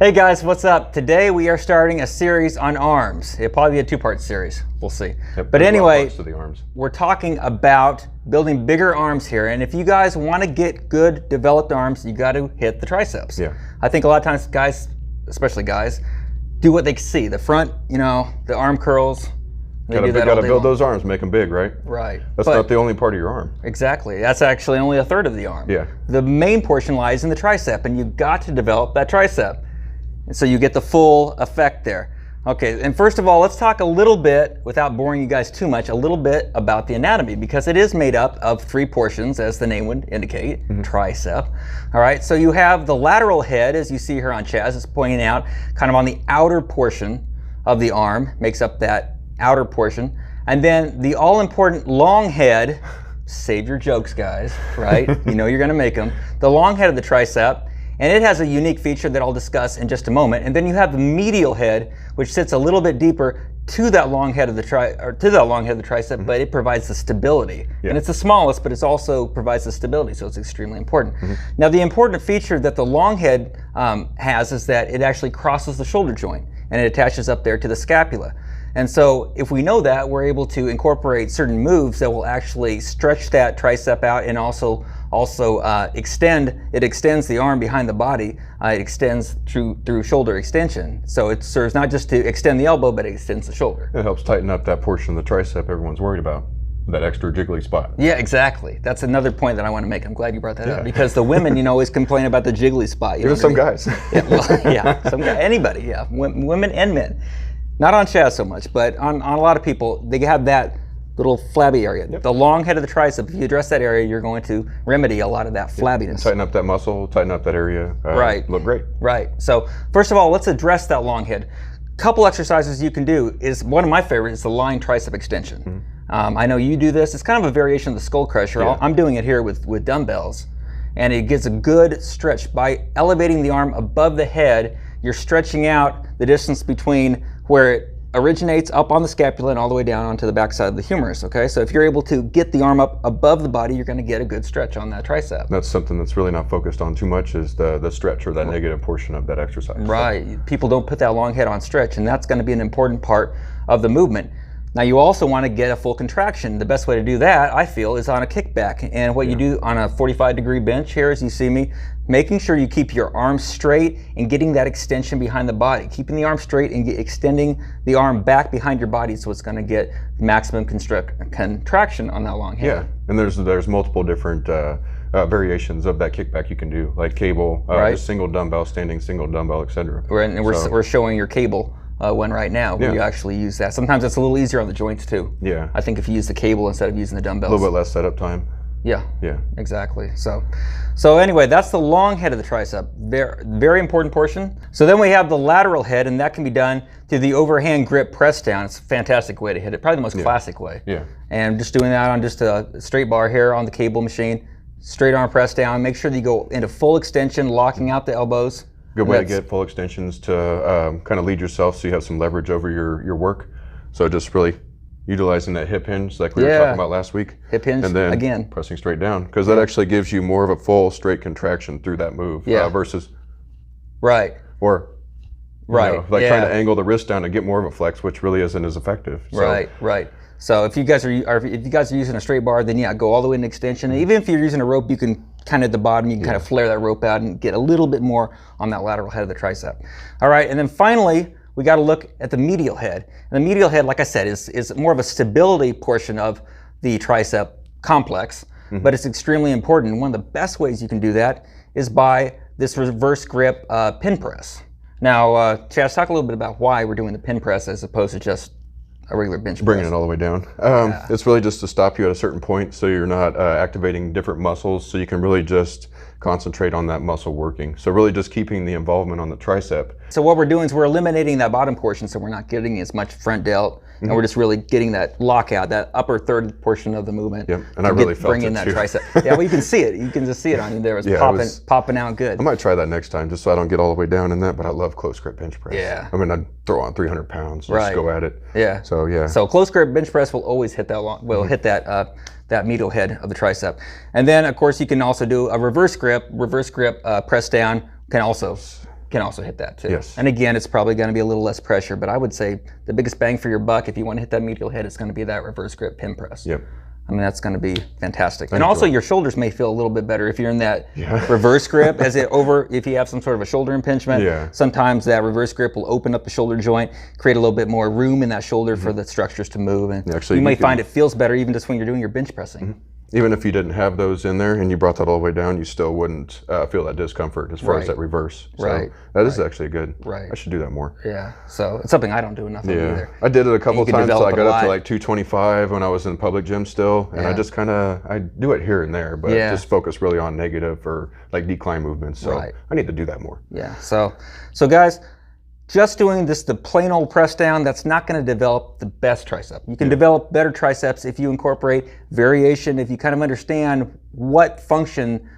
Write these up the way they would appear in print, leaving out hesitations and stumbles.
Hey guys, what's up? Today we are starting a series on arms. It'll probably be a two-part series. We'll see. Yep, but anyway, to the arms. We're talking about building bigger arms here. And if you guys want to get good developed arms, you got to hit the triceps. Yeah. I think a lot of times guys, especially guys, do what they see. The front, the arm curls. Got to build those arms, make them big, right? Right. That's not the only part of your arm. Exactly. That's actually only a third of the arm. Yeah. The main portion lies in the tricep, and you've got to develop that tricep. And so you get the full effect there. Okay, and first of all, let's talk a little bit, without boring you guys too much, a little bit about the anatomy, because it is made up of three portions, as the name would indicate, tricep. All right, so you have the lateral head, as you see here on Chaz, is pointing out, kind of on the outer portion of the arm, makes up that outer portion. And then the all-important long head, save your jokes, guys, right? You know you're gonna make them. The long head of the tricep, and it has a unique feature that I'll discuss in just a moment. And then you have the medial head, which sits a little bit deeper to that long head of the tricep, but it provides the stability. Yeah. And it's the smallest, but it also provides the stability, so it's extremely important. Now, the important feature that the long head has is that it actually crosses the shoulder joint, and it attaches up there to the scapula. And so if we know that, we're able to incorporate certain moves that will actually stretch that tricep out and also extends the arm behind the body. It extends through shoulder extension. So it serves not just to extend the elbow, but it extends the shoulder. It helps tighten up that portion of the tricep everyone's worried about, that extra jiggly spot. Yeah, exactly. That's another point that I want to make. I'm glad you brought that up, because the women, always complain about the jiggly spot. Even some guys. Some guy, anybody, yeah, women and men. Not on Chaz so much, but on a lot of people, they have that little flabby area. Yep. The long head of the tricep, if you address that area, you're going to remedy a lot of that flabbiness. Tighten up that muscle, tighten up that area. Right. Look great. Right. So first of all, let's address that long head. Couple exercises you can do is, one of my favorites is the lying tricep extension. I know you do this. It's kind of a variation of the skull crusher. Yeah. I'm doing it here with dumbbells. And it gives a good stretch. By elevating the arm above the head, you're stretching out the distance between where it originates up on the scapula and all the way down onto the backside of the humerus, okay? So if you're able to get the arm up above the body, you're gonna get a good stretch on that tricep. That's something that's really not focused on too much, is the stretch, or that negative portion of that exercise. Right, so people don't put that long head on stretch, and that's gonna be an important part of the movement. Now you also wanna get a full contraction. The best way to do that, I feel, is on a kickback. And what you do on a 45-degree bench here, as you see me, making sure you keep your arm straight and getting that extension behind the body. Keeping the arm straight and extending the arm back behind your body, so it's gonna get maximum contraction on that long head. Yeah, and there's multiple different variations of that kickback you can do, like cable, just single dumbbell, standing single dumbbell, etc. And we're showing your cable one right now, where you actually use that. Sometimes it's a little easier on the joints too. Yeah. I think if you use the cable instead of using the dumbbells. A little bit less setup time. Yeah. Yeah. Exactly. So anyway, that's the long head of the tricep. Very, very important portion. So then we have the lateral head, and that can be done through the overhand grip press down. It's a fantastic way to hit it. Probably the most classic way. Yeah. And just doing that on just a straight bar here on the cable machine, straight arm press down. Make sure that you go into full extension, locking out the elbows. Good way to get full extensions to kind of lead yourself, so you have some leverage over your work. So just really utilizing that hip hinge like we were talking about last week. Hip hinge, and then again. Pressing straight down, because that actually gives you more of a full straight contraction through that move versus... Right. Or... trying to angle the wrist down and get more of a flex, which really isn't as effective. So. Right. So if you guys are using a straight bar, then go all the way in extension. And even if you're using a rope, you can kind of at the bottom, you can kind of flare that rope out and get a little bit more on that lateral head of the tricep. All right, and then finally, we got to look at the medial head. And the medial head, like I said, is more of a stability portion of the tricep complex, but it's extremely important. And one of the best ways you can do that is by this reverse grip pin press. Now, Chaz, talk a little bit about why we're doing the pin press as opposed to just a regular bench press. Bringing it all the way down. It's really just to stop you at a certain point, so you're not activating different muscles, so you can really just concentrate on that muscle working. So really just keeping the involvement on the tricep. So what we're doing is we're eliminating that bottom portion, so we're not getting as much front delt, and we're just really getting that lockout, that upper third portion of the movement. Yep, and I really felt bring it in that too. tricep. Yeah, well, you can see it. You can just see it on you there. It's popping out good. I might try that next time, just so I don't get all the way down in that, but I love close grip bench press. Yeah. I mean, I'd throw on 300 pounds, just go at it. Yeah. So, yeah. So close grip bench press will always hit that hit that medial head of the tricep. And then, of course, you can also do a reverse grip press down can also can also hit that too. Yes. And again, it's probably going to be a little less pressure, but I would say the biggest bang for your buck if you want to hit that medial head is going to be that reverse grip pin press. Yep. I mean, that's going to be fantastic. And also your shoulders may feel a little bit better if you're in that reverse grip if you have some sort of a shoulder impingement. Yeah. Sometimes that reverse grip will open up the shoulder joint, create a little bit more room in that shoulder for the structures to move. And you may find it feels better even just when you're doing your bench pressing. Even if you didn't have those in there and you brought that all the way down, you still wouldn't feel that discomfort as far as that reverse. So that is actually good. I should do that more. Yeah, so it's something I don't do enough of either. I did it a couple of times till I got up to like 225 when I was in public gym still, and I just I do it here and there, but just focus really on negative or like decline movements. So I need to do that more. Yeah, so guys, just doing the plain old press down, that's not going to develop the best tricep. You can develop better triceps if you incorporate variation, if you kind of understand what function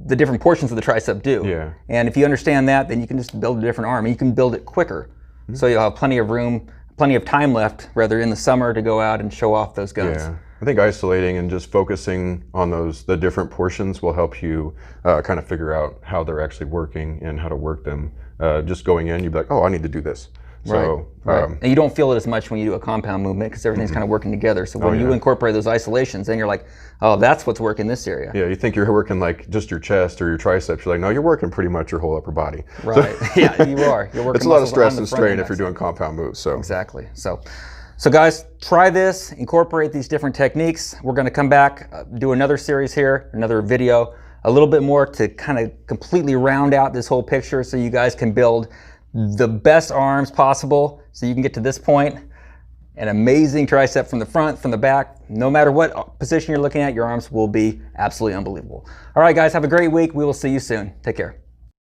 the different portions of the tricep do. Yeah. And if you understand that, then you can just build a different arm, and you can build it quicker. So you'll have plenty of room, plenty of time left, rather in the summer, to go out and show off those guns. Yeah. I think isolating and just focusing on the different portions will help you kind of figure out how they're actually working and how to work them. Just going in, you'd be like, oh, I need to do this. So, and you don't feel it as much when you do a compound movement because everything's kind of working together. So when you incorporate those isolations, then you're like, oh, that's what's working this area. Yeah, you think you're working like just your chest or your triceps. You're like, no, you're working pretty much your whole upper body. Right. Yeah, you are. You're working. It's a lot of stress and strain if you're doing compound moves. So exactly. So guys, try this. Incorporate these different techniques. We're going to come back, do another series here, another video, a little bit more to kind of completely round out this whole picture, so you guys can build the best arms possible, so you can get to this point. An amazing tricep from the front, from the back. No matter what position you're looking at, your arms will be absolutely unbelievable. All right, guys, have a great week. We will see you soon. Take care.